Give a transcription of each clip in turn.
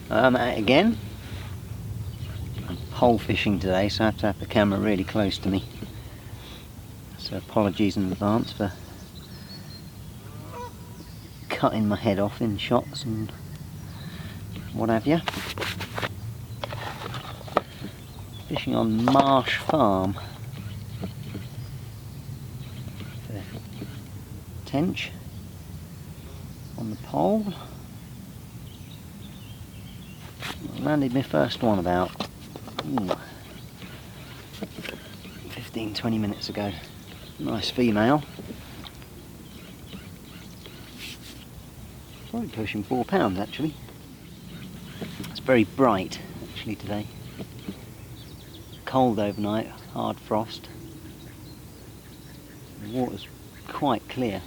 I'm at it again. I'm pole fishing today, so I have to have the camera really close to me. So apologies in advance for cutting my head off in shots and what have you. Fishing on Marsh Farm. The Tench on the pole. I landed my first one about 15-20 minutes ago. Nice female. Probably pushing 4 pounds actually. It's very bright actually today. Cold overnight, hard frost. The water's quite clear.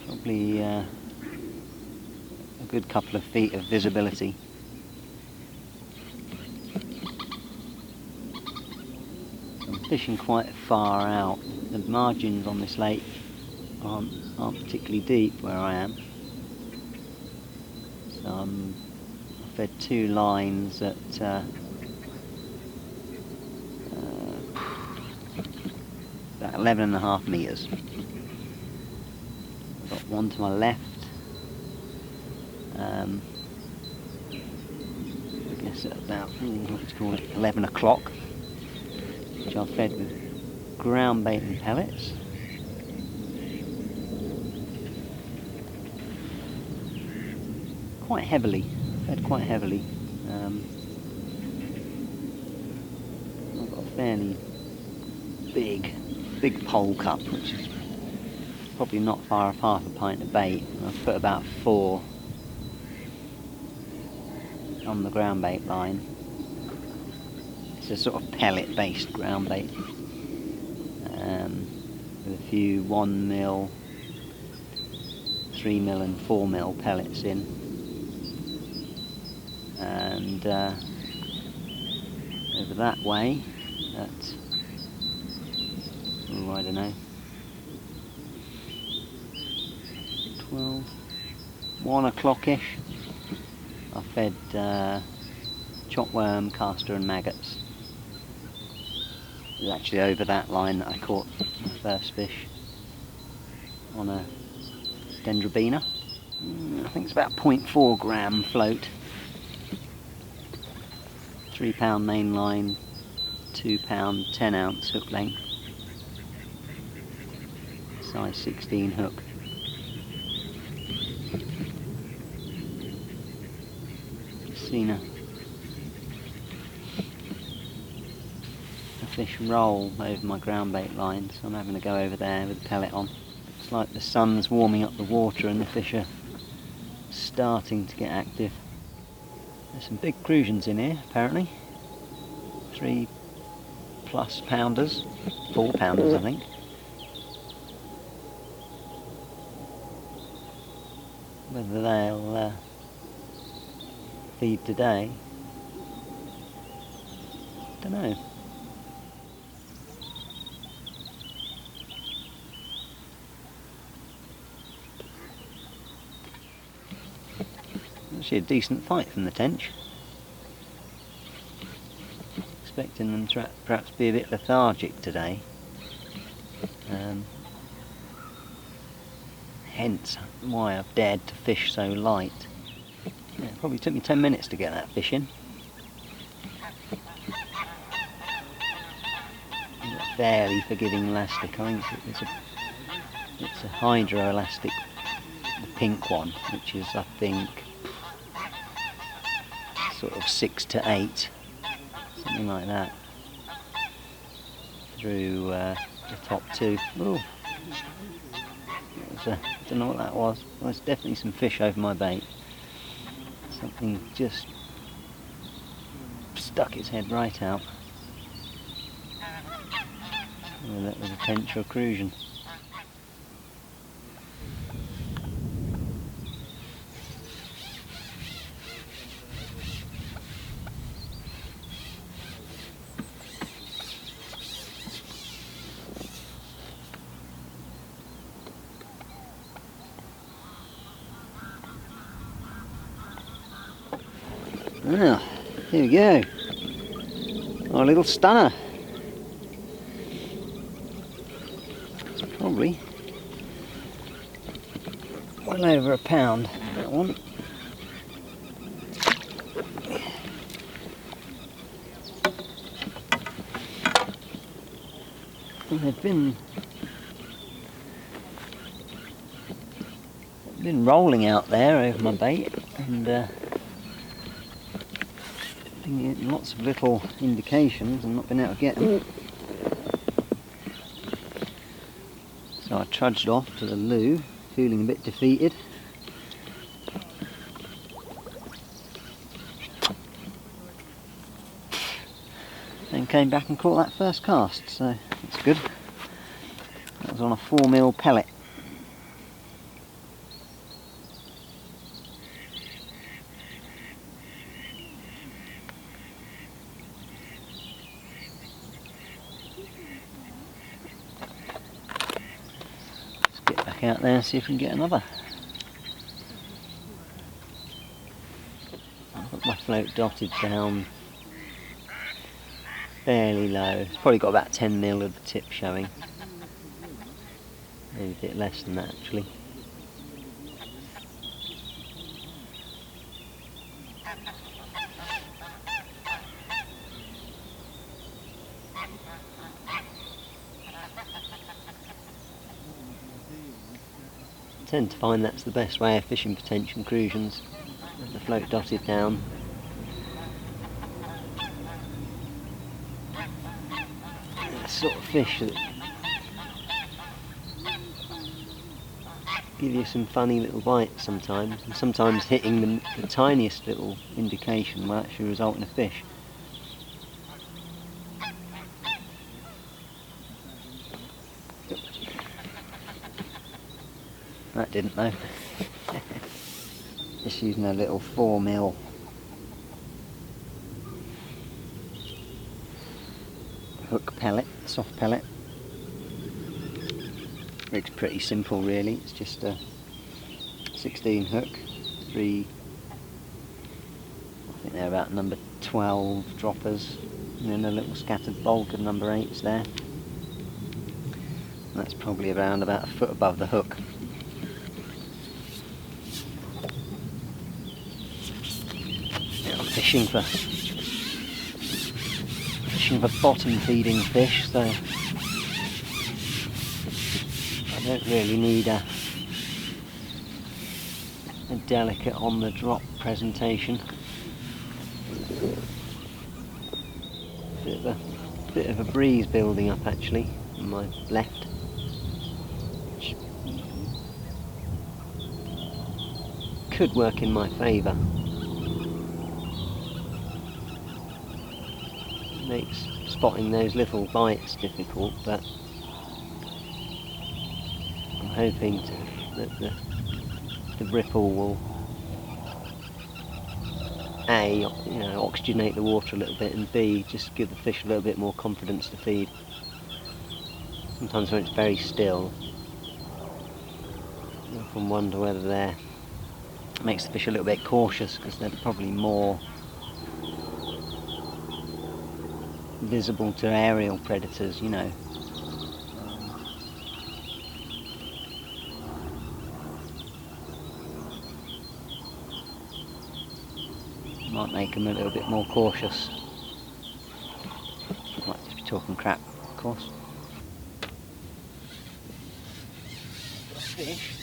Probably a good couple of feet of visibility. So I'm fishing quite far out. The margins on this lake aren't particularly deep where I am. So I fed 2 lines at about 11.5 metres. I've got one to my left. I guess at about, let's call it 11 o'clock, which I've fed with ground bait and pellets. Quite heavily, fed quite heavily. I've got a fairly big pole cup, which is probably not far off half a pint of bait. I've put about 4 on the ground bait line. It's a sort of pellet based ground bait with a few 1mm, 3mm and 4mm pellets in, and over that way at, I don't know, 1 o'clock-ish, I fed chopworm, castor and maggots. It was actually over that line that I caught my first fish on a dendrobina. I think it's about 0.4 gram float. 3 pound main line, 2 pound 10 ounce hook length, size 16 hook. Seen a fish roll over my ground bait line, so I'm having to go over there with the pellet on. Looks like the sun's warming up the water and the fish are starting to get active. There's some big crucians in here apparently. 3+ pounders, 4 pounders I think. Whether they'll feed today, don't know. Actually a decent fight from the Tench. Expecting them to perhaps be a bit lethargic today. Hence why I've dared to fish so light. Yeah, it probably took me 10 minutes to get that fish in. Fairly forgiving elastic. I think it's a hydro elastic, the pink one, which is I think sort of 6 to 8, something like that, through the top 2. Ooh. I don't know what that was. Well, there's definitely some fish over my bait. Something just stuck its head right out. Whether that was a tench or a crucian. Well, here we go. Our little stunner. It's probably well over £1, that one. And they've been rolling out there over my bait, and been getting lots of little indications and not been able to get them. So I trudged off to the loo, feeling a bit defeated. Then came back and caught that first cast, so that's good. That was on a 4mm pellet. Let's get back out there and see if we can get another. I've got my float dotted down fairly low. It's probably got about 10mm of the tip showing. Maybe a bit less than that actually. I tend to find that's the best way of fishing for tench and crucians, with the float dotted down. Sort of fish that give you some funny little bites sometimes, and sometimes hitting the tiniest little indication will actually result in a fish. That didn't though. Just using a little 4mm hook pellet, soft pellet. Rig's pretty simple really, it's just a 16 hook, 3, I think they're about number 12 droppers, and then a little scattered bulk of number 8s there. That's probably around about a foot above the hook. Yeah, I'm fishing for bottom feeding fish, so I don't really need a delicate on the drop presentation. Bit of a breeze building up actually on my left, which could work in my favour. Makes spotting those little bites difficult, but I'm hoping that the ripple will A, you know, oxygenate the water a little bit, and B, just give the fish a little bit more confidence to feed. Sometimes when it's very still, I often wonder whether it makes the fish a little bit cautious, because they're probably more visible to aerial predators, you know. Might make them a little bit more cautious. Might just be talking crap, of course. Fish.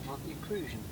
Might be a crucian.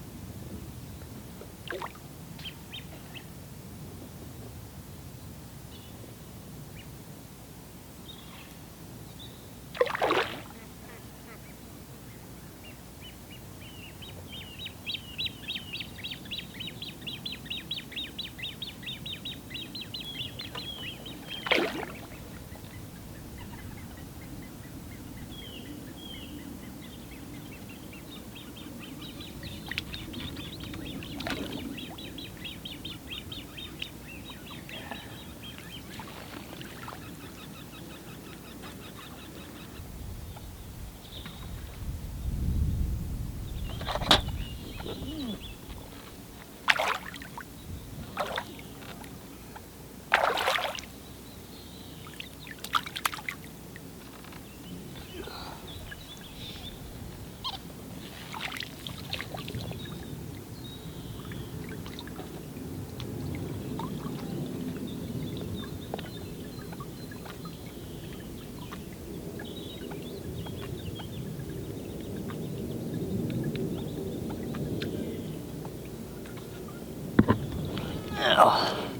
Oh.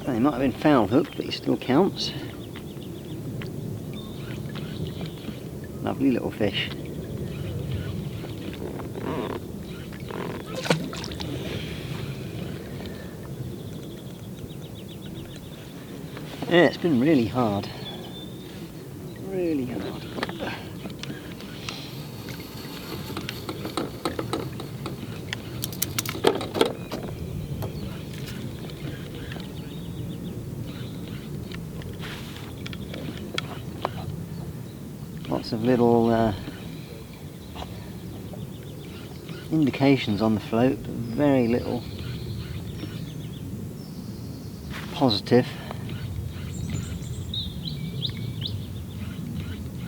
He might have been foul hooked, but he still counts. Lovely little fish. Yeah, it's been really hard. Really hard. Lots of little indications on the float, but very little positive.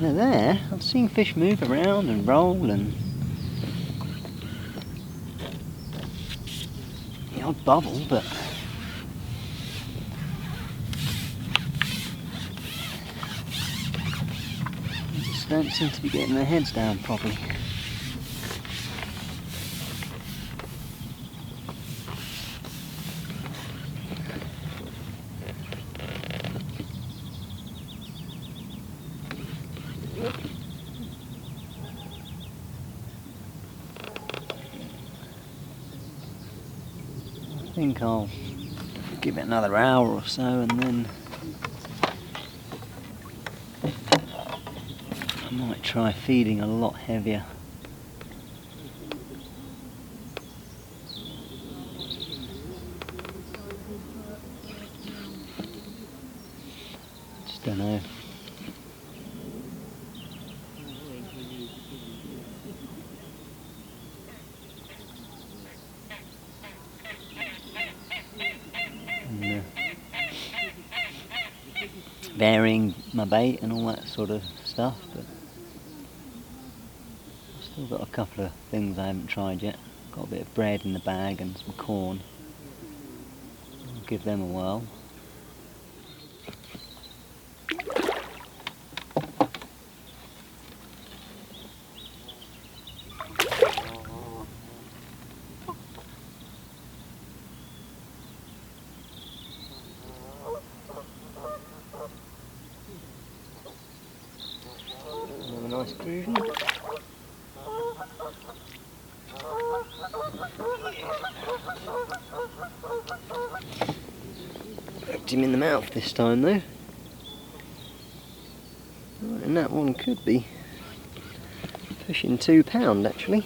They're there. I've seen fish move around and roll and the odd bubble, but they just don't seem to be getting their heads down properly. I think I'll give it another hour or so and then I might try feeding a lot heavier. Just don't know. Varying my bait and all that sort of stuff, but I've still got a couple of things I haven't tried yet. Got a bit of bread in the bag and some corn. I'll give them a whirl. Nice Crucian. Hooked him in the mouth this time though. Right, and that one could be pushing £2 actually.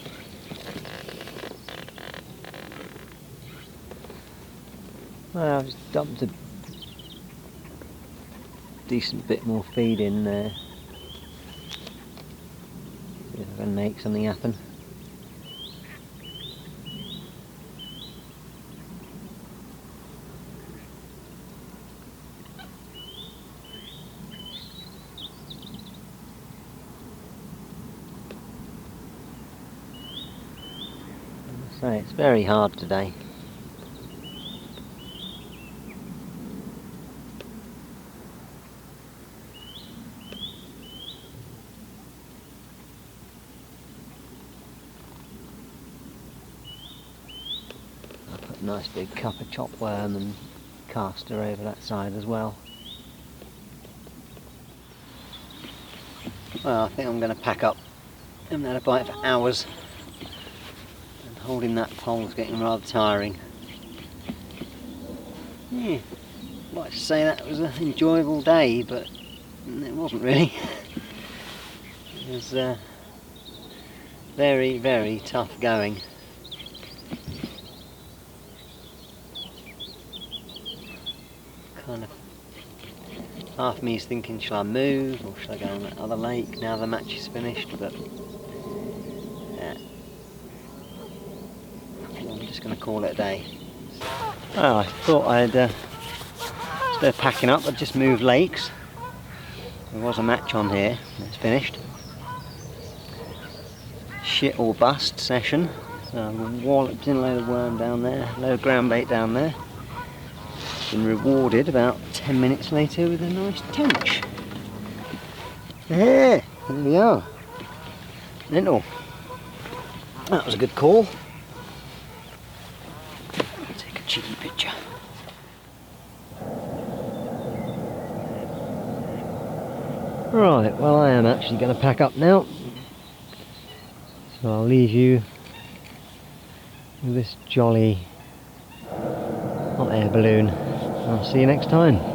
Well, I've just dumped a decent bit more feed in there. See if I can make something happen. So it's very hard today. Nice big cup of chop worm and caster over that side as well. Well, I think I'm going to pack up. I haven't had a bite for hours and holding that pole is getting rather tiring. Yeah, I'd like to say that was an enjoyable day, but it wasn't really. It was very, very tough going. Kind of half of me is thinking, shall I move or shall I go on that other lake now the match is finished, but yeah, I'm just going to call it a day. Well, I thought I'd instead of packing up I'd just move lakes. There was a match on here, it's finished. Shit or bust session. So I've walloped in a load of worm down there, a load of ground bait down there. Been rewarded about 10 minutes later with a nice tench. Yeah, there we are. Little. That was a good call. cheeky picture. Right, well I am actually going to pack up now. So I'll leave you with this jolly hot air balloon. I'll see you next time.